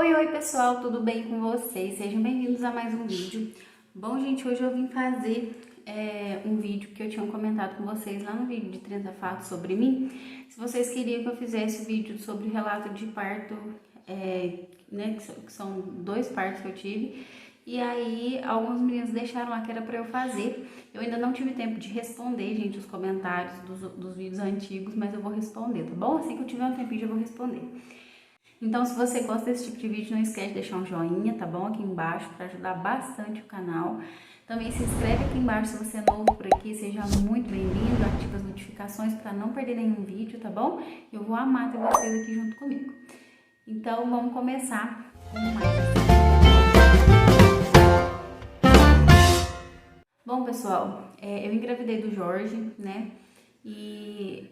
Oi pessoal, tudo bem com vocês? Sejam bem-vindos a mais um vídeo. Bom, gente, hoje eu vim fazer um vídeo que eu tinha comentado com vocês lá no vídeo de 30 fatos sobre mim. Se vocês queriam que eu fizesse vídeo sobre relato de parto, né, que são 2 partos que eu tive, e aí alguns meninos deixaram lá que era pra eu fazer. Eu ainda não tive tempo de responder, gente, os comentários dos vídeos antigos, mas eu vou responder, tá bom? Assim que eu tiver um tempinho, eu vou responder. Então, se você gosta desse tipo de vídeo, não esquece de deixar um joinha, tá bom? Aqui embaixo, para ajudar bastante o canal. Também se inscreve aqui embaixo se você é novo por aqui, seja muito bem-vindo, ativa as notificações para não perder nenhum vídeo, tá bom? Eu vou amar ter vocês aqui junto comigo. Então, vamos começar com mais. Bom, pessoal, eu engravidei do Jorge, né? E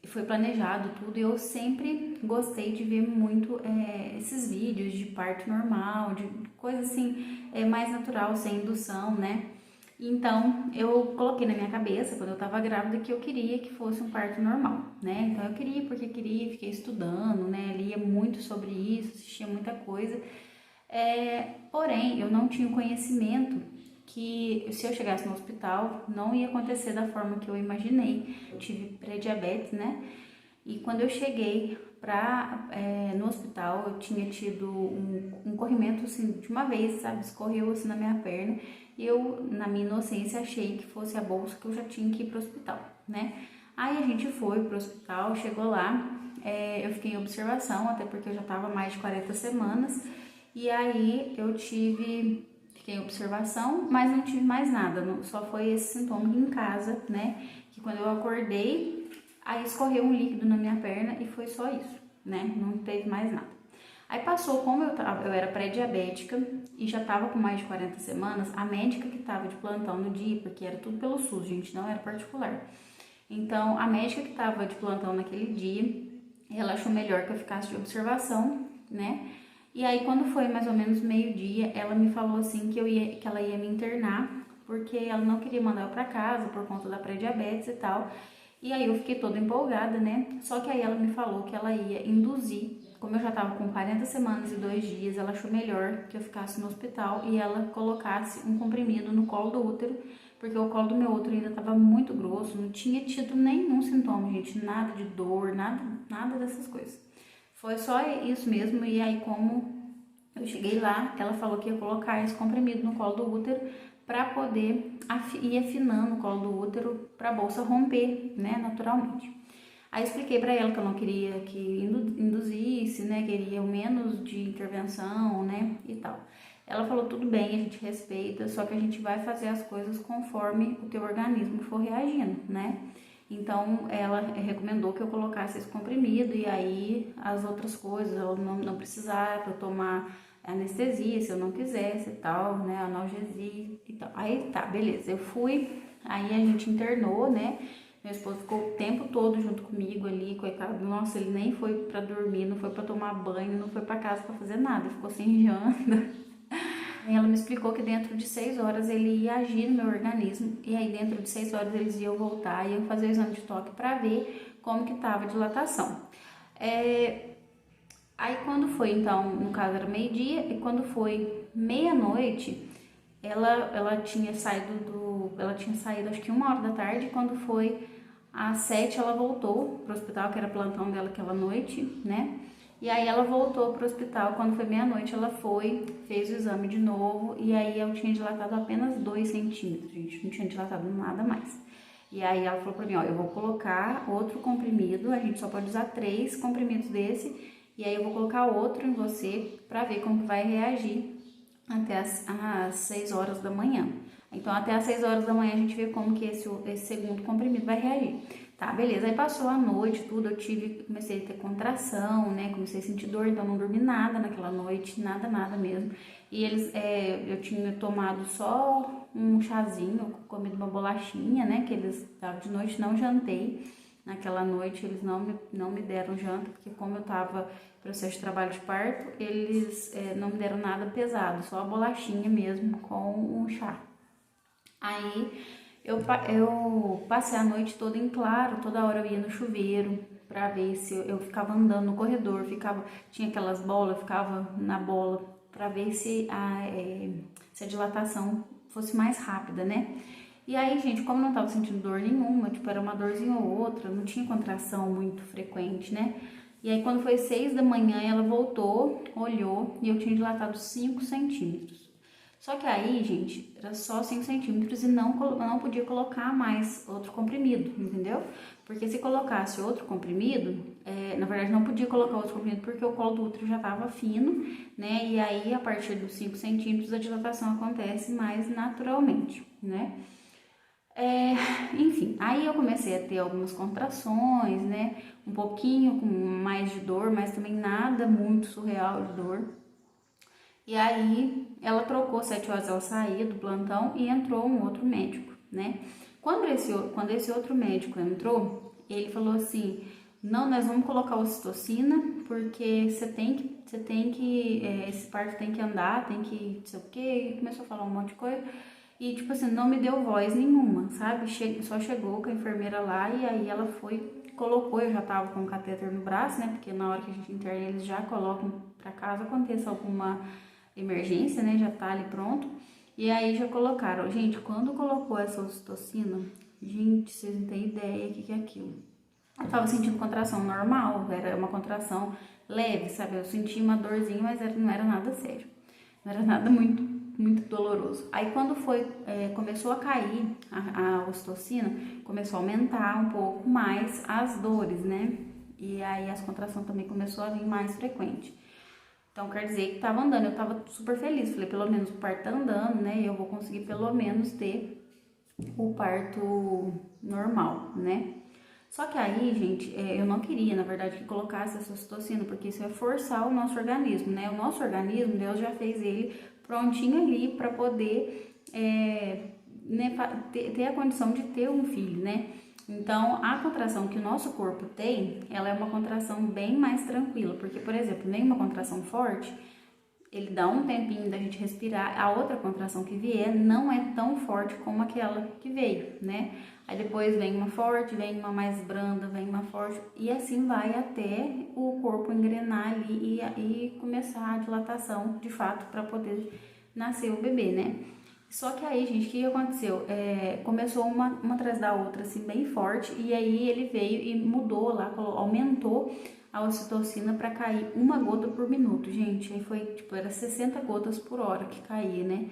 foi planejado tudo, e eu sempre gostei de ver muito esses vídeos de parto normal, de coisa assim, mais natural, sem indução, né? Então, eu coloquei na minha cabeça, quando eu tava grávida, que eu queria que fosse um parto normal, né? Então, eu queria porque queria, fiquei estudando, né? Lia muito sobre isso, assistia muita coisa. Porém, eu não tinha o conhecimento que se eu chegasse no hospital, não ia acontecer da forma que eu imaginei. Eu tive pré-diabetes, né? E quando eu cheguei no hospital, eu tinha tido um corrimento assim, de uma vez, sabe? Escorreu assim na minha perna. E eu, na minha inocência, achei que fosse a bolsa que eu já tinha que ir pro hospital, né? Aí a gente foi pro hospital, chegou lá, eu fiquei em observação, até porque eu já tava mais de 40 semanas. E aí fiquei em observação, mas não tive mais nada, só foi esse sintoma em casa, né? Que quando eu acordei, aí escorreu um líquido na minha perna e foi só isso, né? Não teve mais nada. Aí passou, como eu era pré-diabética e já tava com mais de 40 semanas, a médica que tava de plantão no dia, porque era tudo pelo SUS, gente, não era particular. Então, a médica que tava de plantão naquele dia, ela achou melhor que eu ficasse de observação, né? E aí, quando foi mais ou menos meio-dia, ela me falou assim que ela ia me internar, porque ela não queria mandar eu pra casa por conta da pré-diabetes e tal. E aí eu fiquei toda empolgada, né? Só que aí ela me falou que ela ia induzir. Como eu já tava com 40 semanas e 2 dias, ela achou melhor que eu ficasse no hospital e ela colocasse um comprimido no colo do útero, porque o colo do meu útero ainda tava muito grosso, não tinha tido nenhum sintoma, gente, nada de dor, nada dessas coisas. Foi só isso mesmo, e aí como eu cheguei lá, ela falou que ia colocar esse comprimido no colo do útero para poder ir afinando o colo do útero para a bolsa romper, né, naturalmente. Aí eu expliquei para ela que eu não queria que induzisse, né, queria o menos de intervenção, né, e tal. Ela falou, tudo bem, a gente respeita, só que a gente vai fazer as coisas conforme o teu organismo for reagindo, né? Então, ela recomendou que eu colocasse esse comprimido e aí as outras coisas, eu não precisava eu tomar anestesia se eu não quisesse e tal, né, analgesia e tal. Aí tá, beleza, eu fui, aí a gente internou, né, meu esposo ficou o tempo todo junto comigo ali, coitado, nossa, ele nem foi pra dormir, não foi pra tomar banho, não foi pra casa pra fazer nada, ficou sem janta. E ela me explicou que dentro de 6 horas ele ia agir no meu organismo, e aí dentro de 6 horas eles iam voltar e iam fazer o exame de toque para ver como que tava a dilatação. Aí quando foi, então, no caso era meio-dia, e quando foi meia-noite, ela tinha saído acho que 1 hora da tarde, e quando foi às 7 ela voltou pro hospital, que era plantão dela aquela noite, né? E aí ela voltou pro hospital, quando foi meia-noite ela foi, fez o exame de novo, e aí eu tinha dilatado apenas 2 centímetros, gente, não tinha dilatado nada mais. E aí ela falou pra mim, ó, eu vou colocar outro comprimido, a gente só pode usar 3 comprimidos desse, e aí eu vou colocar outro em você pra ver como que vai reagir até às 6 horas da manhã. Então, até às 6 horas da manhã a gente vê como que esse segundo comprimido vai reagir. Tá, beleza. Aí passou a noite, tudo, comecei a ter contração, né? Comecei a sentir dor, então não dormi nada naquela noite, nada mesmo. E eu tinha tomado só um chazinho, comido uma bolachinha, né? Que eles davam de noite, não jantei. Naquela noite eles não me deram janta, porque como eu tava em processo de trabalho de parto, eles não me deram nada pesado, só a bolachinha mesmo com um chá. Aí eu passei a noite toda em claro, toda hora eu ia no chuveiro, pra ver se eu ficava andando no corredor, tinha aquelas bolas, eu ficava na bola pra ver se a dilatação fosse mais rápida, né? E aí, gente, como eu não tava sentindo dor nenhuma, tipo, era uma dorzinha ou outra, não tinha contração muito frequente, né? E aí, quando foi 6 da manhã, ela voltou, olhou e eu tinha dilatado 5 centímetros. Só que aí, gente, era só 5 centímetros e não podia colocar mais outro comprimido, entendeu? Porque se colocasse outro comprimido, na verdade não podia colocar outro comprimido porque o colo do útero já estava fino, né? E aí, a partir dos 5 centímetros, a dilatação acontece mais naturalmente, né? Enfim, aí eu comecei a ter algumas contrações, né? Um pouquinho com mais de dor, mas também nada muito surreal de dor. E aí ela trocou, 7 horas ela saía do plantão e entrou um outro médico, né? Quando esse outro médico entrou, ele falou assim: não, nós vamos colocar ocitocina, porque você tem que, esse parto tem que andar, tem que, não sei o quê, e começou a falar um monte de coisa. E, tipo assim, não me deu voz nenhuma, sabe? Só chegou com a enfermeira lá e aí ela colocou, eu já tava com o catéter no braço, né? Porque na hora que a gente interna, eles já colocam pra caso aconteça alguma emergência, né? Já tá ali pronto. E aí já colocaram. Gente, quando colocou essa ocitocina, gente, vocês não têm ideia o que é aquilo. Eu tava sentindo contração normal, era uma contração leve, sabe? Eu senti uma dorzinha, mas não era nada sério. Não era nada muito doloroso. Aí quando começou a cair a ocitocina, começou a aumentar um pouco mais as dores, né? E aí as contrações também começou a vir mais frequente. Então quer dizer que tava andando, eu tava super feliz, falei, pelo menos o parto tá andando, né? E eu vou conseguir pelo menos ter o parto normal, né? Só que aí, gente, eu não queria, na verdade, que colocasse essa ocitocina, porque isso é forçar o nosso organismo, né? O nosso organismo, Deus já fez ele prontinho ali para poder né, ter a condição de ter um filho, né? Então, a contração que o nosso corpo tem, ela é uma contração bem mais tranquila, porque, por exemplo, vem uma contração forte, ele dá um tempinho da gente respirar, a outra contração que vier não é tão forte como aquela que veio, né? Aí depois vem uma forte, vem uma mais branda, vem uma forte, e assim vai até o corpo engrenar ali e começar a dilatação, de fato, para poder nascer o bebê, né? Só que aí, gente, o que aconteceu? Começou uma atrás da outra, assim, bem forte, e aí ele veio e mudou lá, aumentou a ocitocina para cair 1 gota por minuto, gente. Aí foi, tipo, era 60 gotas por hora que caía, né?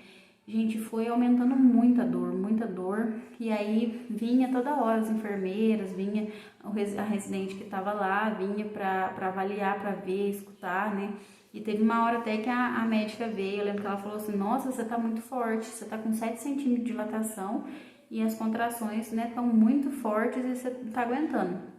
Gente, foi aumentando muita dor. E aí vinha toda hora as enfermeiras, vinha a residente que tava lá, vinha pra avaliar, pra ver, escutar, né? E teve uma hora até que a médica veio, eu lembro que ela falou assim: nossa, você tá muito forte, você tá com 7 centímetros de dilatação e as contrações, né, tão muito fortes e você não tá aguentando.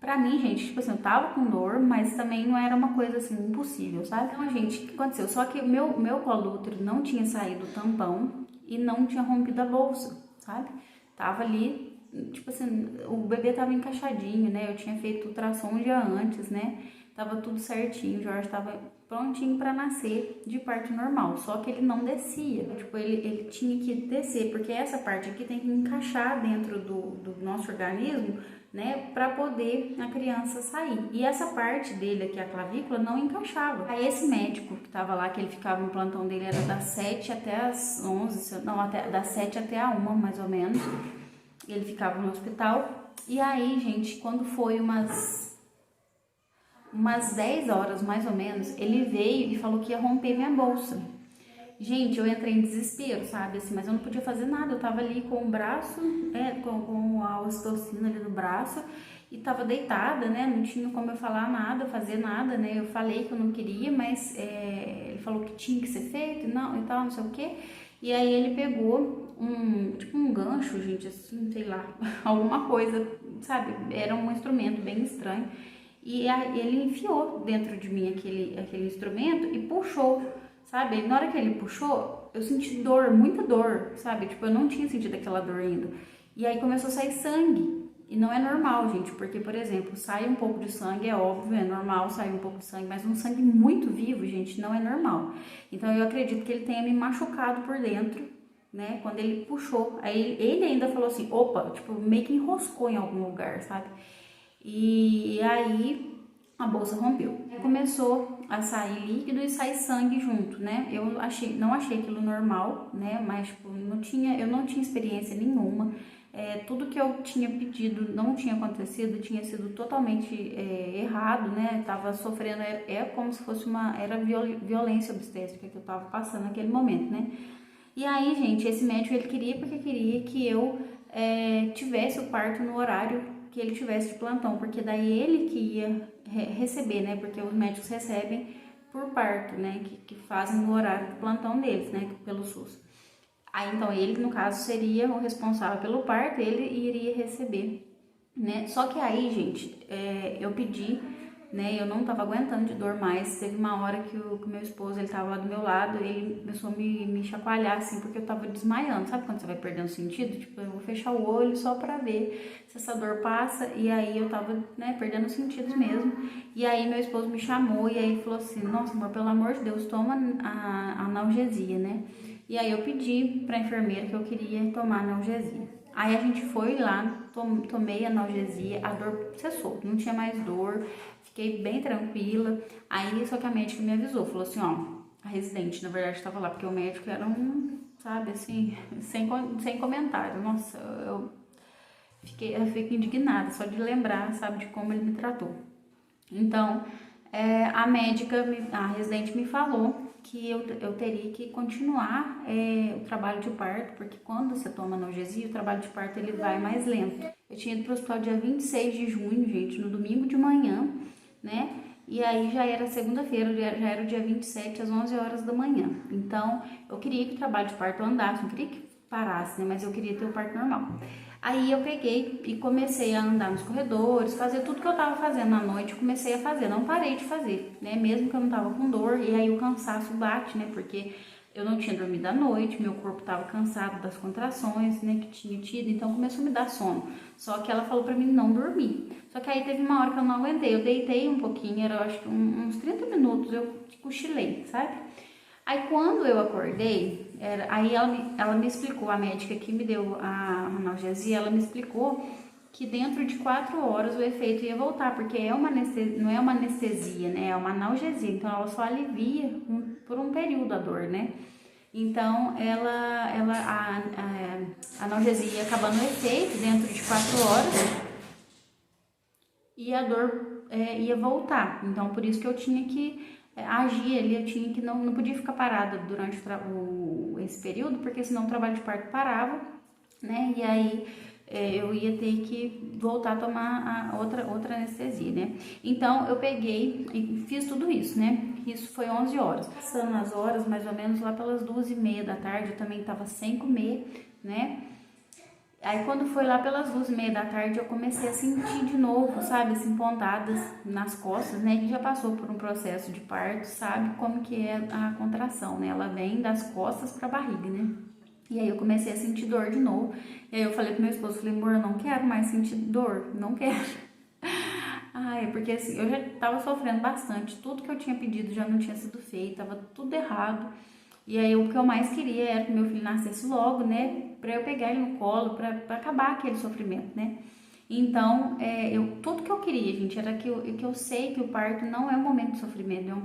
Pra mim, gente, tipo assim, eu tava com dor, mas também não era uma coisa assim impossível, sabe? Então, gente, o que aconteceu? Só que o meu colo do útero não tinha saído o tampão e não tinha rompido a bolsa, sabe? Tava ali, tipo assim, o bebê tava encaixadinho, né? Eu tinha feito ultrassom um dia antes, né? Tava tudo certinho, o Jorge tava prontinho pra nascer de parto normal, só que ele não descia, tipo, ele tinha que descer, porque essa parte aqui tem que encaixar dentro do nosso organismo, né, para poder a criança sair. E essa parte dele aqui, a clavícula, não encaixava. Aí esse médico que tava lá, que ele ficava no plantão dele, era das 7 até as 11, não, das 7 até a 1, mais ou menos. Ele ficava no hospital. E aí, gente, quando foi umas 10 horas, mais ou menos, ele veio e falou que ia romper minha bolsa. Gente, eu entrei em desespero, sabe, assim, mas eu não podia fazer nada, eu tava ali com o braço, com a ocitocina ali no braço, e tava deitada, né, não tinha como eu falar nada, fazer nada, né, eu falei que eu não queria, mas ele falou que tinha que ser feito, não, e tal, não sei o quê, e aí ele pegou tipo um gancho, gente, assim, sei lá, alguma coisa, sabe, era um instrumento bem estranho, e ele enfiou dentro de mim aquele instrumento e puxou, sabe? Na hora que ele puxou, eu senti dor, muita dor, sabe? Tipo, eu não tinha sentido aquela dor ainda. E aí começou a sair sangue. E não é normal, gente, porque, por exemplo, sai um pouco de sangue, é óbvio, é normal sair um pouco de sangue, mas um sangue muito vivo, gente, não é normal. Então eu acredito que ele tenha me machucado por dentro, né? Quando ele puxou. Aí ele ainda falou assim, opa, tipo, meio que enroscou em algum lugar, sabe? E aí a bolsa rompeu. Começou a sair líquido e sair sangue junto, né? Eu não achei aquilo normal, né? Mas tipo, eu não tinha experiência nenhuma. Tudo que eu tinha pedido não tinha acontecido, tinha sido totalmente errado, né? Tava sofrendo, como se fosse era violência obstétrica que eu tava passando naquele momento, né? E aí, gente, esse médico ele queria que eu tivesse o parto no horário que ele tivesse de plantão, porque daí ele que ia receber, né? Porque os médicos recebem por parto, né? Que fazem no horário do plantão deles, né? Pelo SUS. Aí então ele, no caso, seria o responsável pelo parto, ele iria receber, né? Só que aí, gente, eu pedi, né? Eu não tava aguentando de dor mais. Teve uma hora que o meu esposo, ele tava lá do meu lado, ele começou a me chacoalhar, assim, porque eu tava desmaiando. Sabe quando você vai perdendo sentido? Tipo, eu vou fechar o olho só pra ver se essa dor passa. E aí eu tava, né, perdendo os sentidos mesmo. E aí meu esposo me chamou e aí ele falou assim, nossa, amor, pelo amor de Deus, toma a analgesia, né? E aí eu pedi pra enfermeira que eu queria tomar analgesia. Aí a gente foi lá, tomei analgesia, a dor cessou, não tinha mais dor, fiquei bem tranquila. Aí só que a médica me avisou, falou assim, ó, a residente na verdade estava lá, porque o médico era sabe assim, sem comentário. Nossa, eu fiquei indignada só de lembrar, sabe, de como ele me tratou. Então, a residente me falou que eu teria que continuar o trabalho de parto, porque quando você toma analgesia, o trabalho de parto ele vai mais lento. Eu tinha ido para o hospital dia 26 de junho, gente, no domingo de manhã, né? E aí já era segunda-feira, já era o dia 27, às 11 horas da manhã. Então, eu queria que o trabalho de parto andasse, não queria que parasse, né? Mas eu queria ter o parto normal. Aí eu peguei e comecei a andar nos corredores, fazer tudo que eu tava fazendo à noite, comecei a fazer, não parei de fazer, né? Mesmo que eu não tava com dor, e aí o cansaço bate, né? Porque eu não tinha dormido à noite, meu corpo tava cansado das contrações, né, que tinha tido, então começou a me dar sono. Só que ela falou pra mim não dormir. Só que aí teve uma hora que eu não aguentei, eu deitei um pouquinho, era acho que uns 30 minutos, eu cochilei, sabe? Aí quando eu acordei, aí ela me explicou, a médica que me deu a analgesia, ela me explicou que dentro de 4 horas o efeito ia voltar, porque não é uma anestesia, né? É uma analgesia, então ela só alivia por um período a dor, né? Então a analgesia ia acabando o efeito dentro de 4 horas e a dor ia voltar. Então por isso que eu tinha que agir ali, eu tinha que não podia ficar parada durante esse período, porque senão o trabalho de parto parava, né? E aí eu ia ter que voltar a tomar outra anestesia, né? Então eu peguei e fiz tudo isso, né? Isso foi 11 horas. Passando as horas, mais ou menos lá pelas 2h30 da tarde, eu também tava sem comer, né? Aí quando foi lá pelas 2h30 da tarde, eu comecei a sentir de novo, sabe, assim, pontadas nas costas, né, que já passou por um processo de parto, sabe como que é a contração, né, ela vem das costas pra barriga, né. E aí eu comecei a sentir dor de novo, e aí eu falei pro meu esposo, falei, amor, eu não quero mais sentir dor, não quero. Ai, porque assim, eu já tava sofrendo bastante, tudo que eu tinha pedido já não tinha sido feito, tava tudo errado. E aí o que eu mais queria era que meu filho nascesse logo, né, pra eu pegar ele no colo, pra acabar aquele sofrimento, né. Então, tudo que eu queria, gente, era que eu sei que o parto não é um momento de sofrimento, o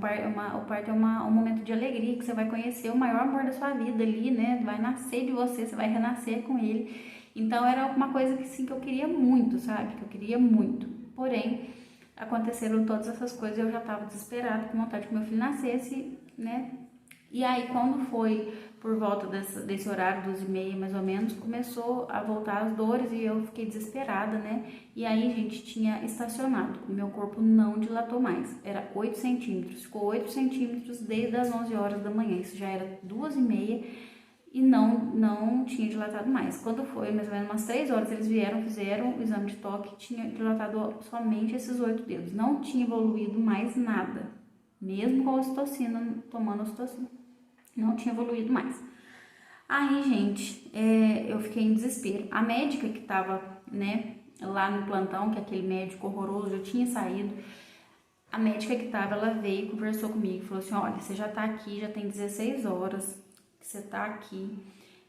parto é um momento de alegria, que você vai conhecer o maior amor da sua vida ali, né, vai nascer de você, você vai renascer com ele. Então, era uma coisa que, sim, que eu queria muito, sabe, que eu queria muito. Porém, aconteceram todas essas coisas, eu já tava desesperada, com vontade que meu filho nascesse, né. E aí, quando foi por volta desse horário, 2h30 mais ou menos, começou a voltar as dores e eu fiquei desesperada, né? E aí, gente, tinha estacionado, o meu corpo não dilatou mais, era 8 centímetros, ficou 8 centímetros desde as 11 horas da manhã, isso já era 2h30 e não tinha dilatado mais. Quando foi mais ou menos umas 3 horas, eles fizeram o exame de toque, tinha dilatado somente esses 8 dedos, não tinha evoluído mais nada, mesmo com a ocitocina, tomando ocitocina. Não tinha evoluído mais. Aí, gente, eu fiquei em desespero. A médica que tava, né, lá no plantão, que aquele médico horroroso já tinha saído, a médica que tava, ela veio e conversou comigo, falou assim, olha, você já tá aqui, já tem 16 horas que você tá aqui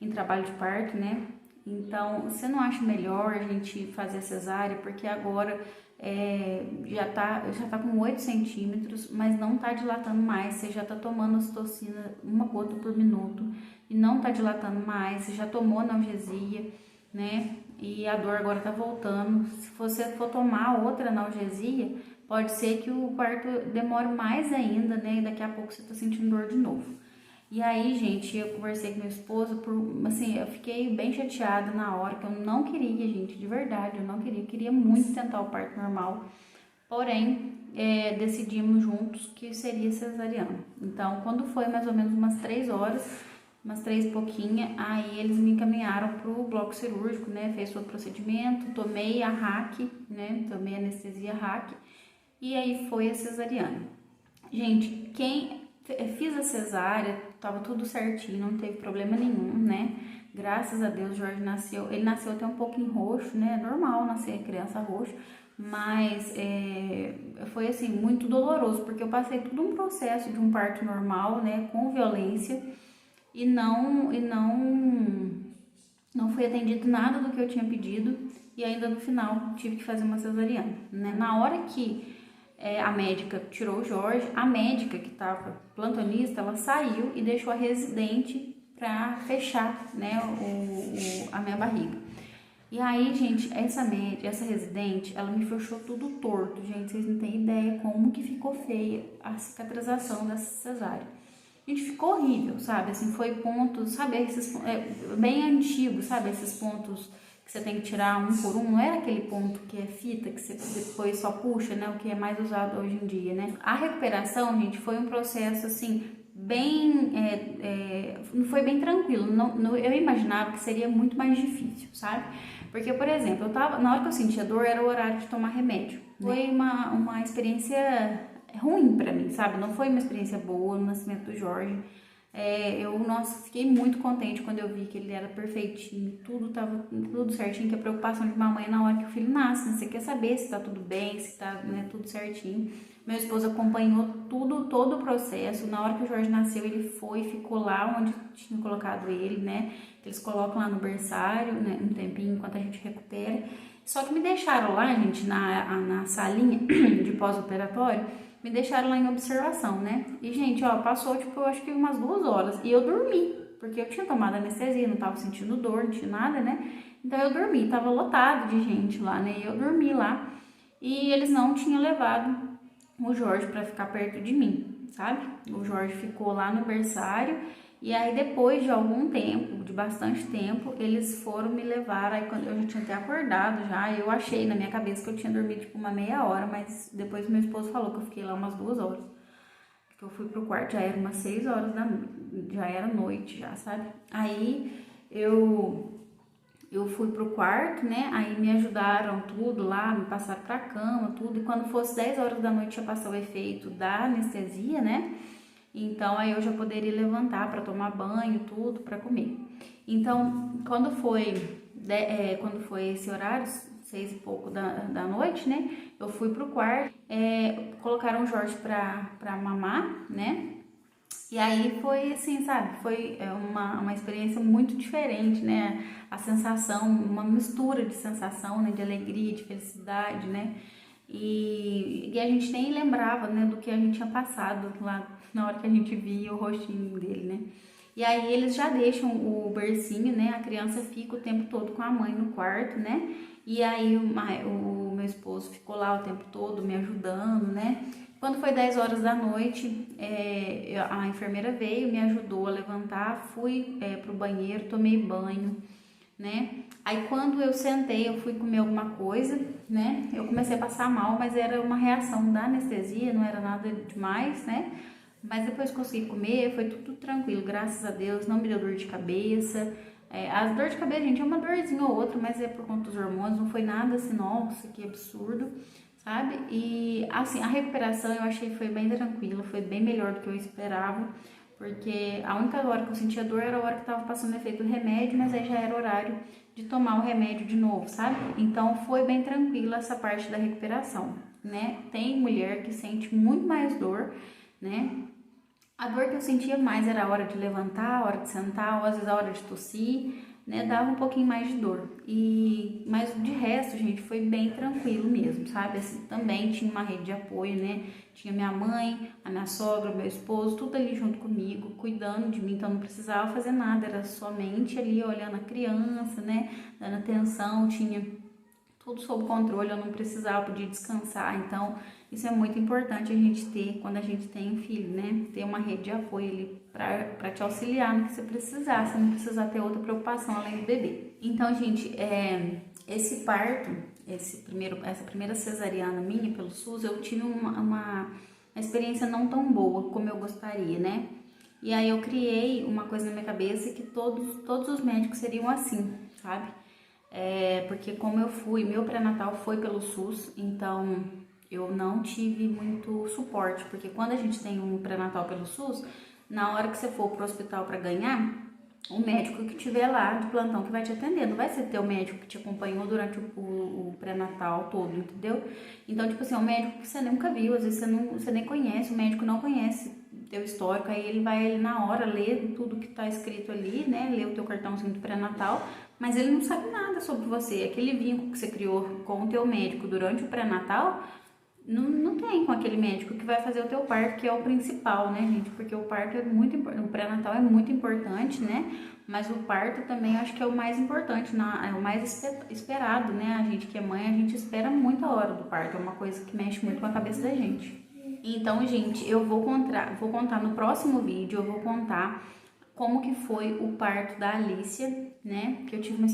em trabalho de parto, né? Então, você não acha melhor a gente fazer cesárea? Porque agora já tá com 8 centímetros, mas não tá dilatando mais. Você já tá tomando ocitocina 1 gota por minuto e não tá dilatando mais. Você já tomou analgesia, né? E a dor agora tá voltando. Se você for tomar outra analgesia, pode ser que o parto demore mais ainda, né? E daqui a pouco você tá sentindo dor de novo. E aí, gente, eu conversei com meu esposo, assim, eu fiquei bem chateada na hora, que eu não queria, gente, de verdade, eu não queria. Eu queria muito tentar o parto normal, porém, decidimos juntos que seria cesariana. Então, quando foi mais ou menos umas 3 horas, umas 3 e pouquinha, aí eles me encaminharam pro bloco cirúrgico, né, fez todo o procedimento, tomei a RAC, né, tomei anestesia RAC, e aí foi a cesariana. Gente, fiz a cesárea, tava tudo certinho, não teve problema nenhum, né? Graças a Deus, o Jorge nasceu, ele nasceu até um pouquinho roxo, né? É normal nascer criança roxa, mas foi assim, muito doloroso, porque eu passei todo um processo de um parto normal, né? Com violência, e não foi atendido nada do que eu tinha pedido, e ainda no final tive que fazer uma cesariana, né? Na hora que a médica tirou o Jorge, a médica que estava plantonista, ela saiu e deixou a residente para fechar, né, a minha barriga. E aí, gente, essa residente, ela me fechou tudo torto, gente, vocês não têm ideia como que ficou feia a cicatrização dessa cesárea. Gente, ficou horrível, sabe, assim, foi pontos, sabe, esses bem antigos, sabe, esses pontos que você tem que tirar um por um, não era aquele ponto que é fita, que você depois só puxa, né, o que é mais usado hoje em dia, né. A recuperação, gente, foi um processo, assim, bem, não foi bem tranquilo, eu imaginava que seria muito mais difícil, sabe, porque, por exemplo, na hora que eu sentia dor, era o horário de tomar remédio, né? Foi uma experiência ruim pra mim, sabe, não foi uma experiência boa no nascimento do Jorge. Nossa, fiquei muito contente quando eu vi que ele era perfeitinho, tava tudo certinho, que a preocupação de mamãe é na hora que o filho nasce, né? Você quer saber se tá tudo bem, se tá, né, tudo certinho. Meu esposo acompanhou todo o processo. Na hora que o Jorge nasceu, ele ficou lá onde tinha colocado ele, né? Eles colocam lá no berçário, né, um tempinho enquanto a gente recupera. Só que me deixaram lá, gente, na salinha de pós-operatório, me deixaram lá em observação, né? E, gente, ó, passou, tipo, eu acho que umas 2 horas. E eu dormi, porque eu tinha tomado anestesia, não tava sentindo dor, não tinha nada, né? Então eu dormi, tava lotado de gente lá, né? E eu dormi lá. E eles não tinham levado o Jorge pra ficar perto de mim, sabe? O Jorge ficou lá no berçário. E aí, depois de algum tempo, de bastante tempo, eles foram me levar. Aí, quando eu já tinha até acordado já, eu achei na minha cabeça que eu tinha dormido tipo uma meia hora, mas depois meu esposo falou que eu fiquei lá umas 2 horas. Que eu fui pro quarto, já era umas 6 horas da noite, já era noite já, sabe? Aí eu fui pro quarto, né? Aí me ajudaram tudo lá, me passaram pra cama, tudo. E quando fosse 10 horas da noite, já passou o efeito da anestesia, né? Então, aí eu já poderia levantar para tomar banho, tudo, para comer. Então, quando foi esse horário, 6 e pouco da noite, né? Eu fui pro quarto, colocaram o Jorge pra mamar, né? E aí foi assim, sabe? Foi uma experiência muito diferente, né? A sensação, uma mistura de sensação, né? De alegria, de felicidade, né? E a gente nem lembrava, né, do que a gente tinha passado lá na hora que a gente via o rostinho dele, né? E aí eles já deixam o bercinho, né? A criança fica o tempo todo com a mãe no quarto, né? E aí o meu esposo ficou lá o tempo todo me ajudando, né? Quando foi 10 horas da noite, a enfermeira veio, me ajudou a levantar, fui pro banheiro, tomei banho, né? Aí quando eu sentei, eu fui comer alguma coisa, né? Eu comecei a passar mal, mas era uma reação da anestesia, não era nada demais, né? Mas depois consegui comer, foi tudo tranquilo, graças a Deus, não me deu dor de cabeça. As dor de cabeça, gente, é uma dorzinha ou outra, mas é por conta dos hormônios, não foi nada assim, nossa, que absurdo, sabe? E assim, a recuperação eu achei que foi bem tranquila, foi bem melhor do que eu esperava. Porque a única hora que eu sentia dor era a hora que tava passando efeito do remédio, mas aí já era horário de tomar o remédio de novo, sabe? Então foi bem tranquila essa parte da recuperação, né? Tem mulher que sente muito mais dor, né? A dor que eu sentia mais era a hora de levantar, a hora de sentar, ou às vezes a hora de tossir, né, dava um pouquinho mais de dor. Mas de resto, gente, foi bem tranquilo mesmo, sabe? Assim, também tinha uma rede de apoio, né? Tinha minha mãe, a minha sogra, meu esposo, tudo ali junto comigo, cuidando de mim, então não precisava fazer nada, era somente ali olhando a criança, né? Dando atenção, tinha tudo sob controle, eu não precisava, podia descansar. Então, isso é muito importante a gente ter quando a gente tem um filho, né? Ter uma rede de apoio ali para te auxiliar no que você precisar, você não precisa ter outra preocupação além do bebê. Então, gente, esse parto, essa primeira cesariana minha pelo SUS, eu tive uma experiência não tão boa como eu gostaria, né? E aí eu criei uma coisa na minha cabeça que todos os médicos seriam assim, sabe? Porque como meu pré-natal foi pelo SUS, então eu não tive muito suporte, porque quando a gente tem um pré-natal pelo SUS, na hora que você for pro hospital para ganhar, o médico que tiver lá de plantão que vai te atender, não vai ser teu médico que te acompanhou durante o pré-natal todo, entendeu? Então, tipo assim, é um médico que você nunca viu, às vezes você nem conhece, o médico não conhece teu histórico, aí ele vai na hora ler tudo que tá escrito ali, né, ler o teu cartãozinho do pré-natal, mas ele não sabe nada sobre você. Aquele vínculo que você criou com o teu médico durante o pré-natal, não tem com aquele médico que vai fazer o teu parto, que é o principal, né, gente? Porque o parto é muito importante, o pré-natal é muito importante, né? Mas o parto também eu acho que é o mais importante, é o mais esperado, né? A gente que é mãe, a gente espera muito a hora do parto, é uma coisa que mexe muito com a cabeça da gente. Então, gente, eu vou contar no próximo vídeo, eu vou contar como que foi o parto da Alicia, né? Que eu tive uma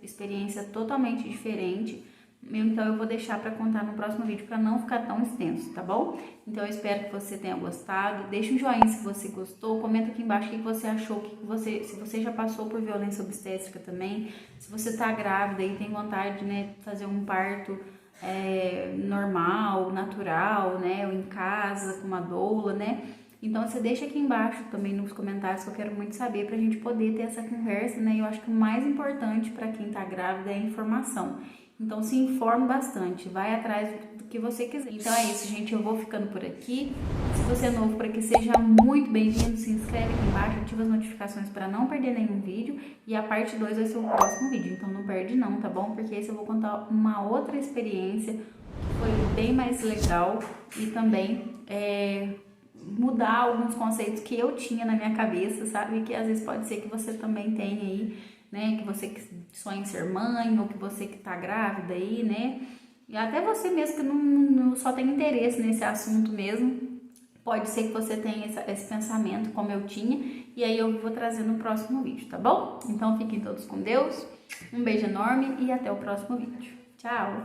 experiência totalmente diferente. Então eu vou deixar para contar no próximo vídeo para não ficar tão extenso, tá bom? Então eu espero que você tenha gostado. Deixa um joinha se você gostou, comenta aqui embaixo o que você achou, se você já passou por violência obstétrica também, se você tá grávida e tem vontade, né, de fazer um parto normal, natural, né, ou em casa com uma doula, né? Então você deixa aqui embaixo também nos comentários que eu quero muito saber pra gente poder ter essa conversa, né? Eu acho que o mais importante para quem tá grávida é a informação. Então se informe bastante, vai atrás do que você quiser. Então é isso, gente, eu vou ficando por aqui. Se você é novo por aqui, seja muito bem-vindo, se inscreve aqui embaixo, ativa as notificações para não perder nenhum vídeo. E a parte 2 vai ser o próximo vídeo, então não perde não, tá bom? Porque esse eu vou contar uma outra experiência que foi bem mais legal e também mudar alguns conceitos que eu tinha na minha cabeça, sabe? Que às vezes pode ser que você também tenha aí, né? Que você que sonha em ser mãe, ou que você que tá grávida aí, né? E até você mesmo que não só tem interesse nesse assunto mesmo, pode ser que você tenha esse pensamento como eu tinha, e aí eu vou trazer no próximo vídeo, tá bom? Então fiquem todos com Deus, um beijo enorme e até o próximo vídeo. Tchau!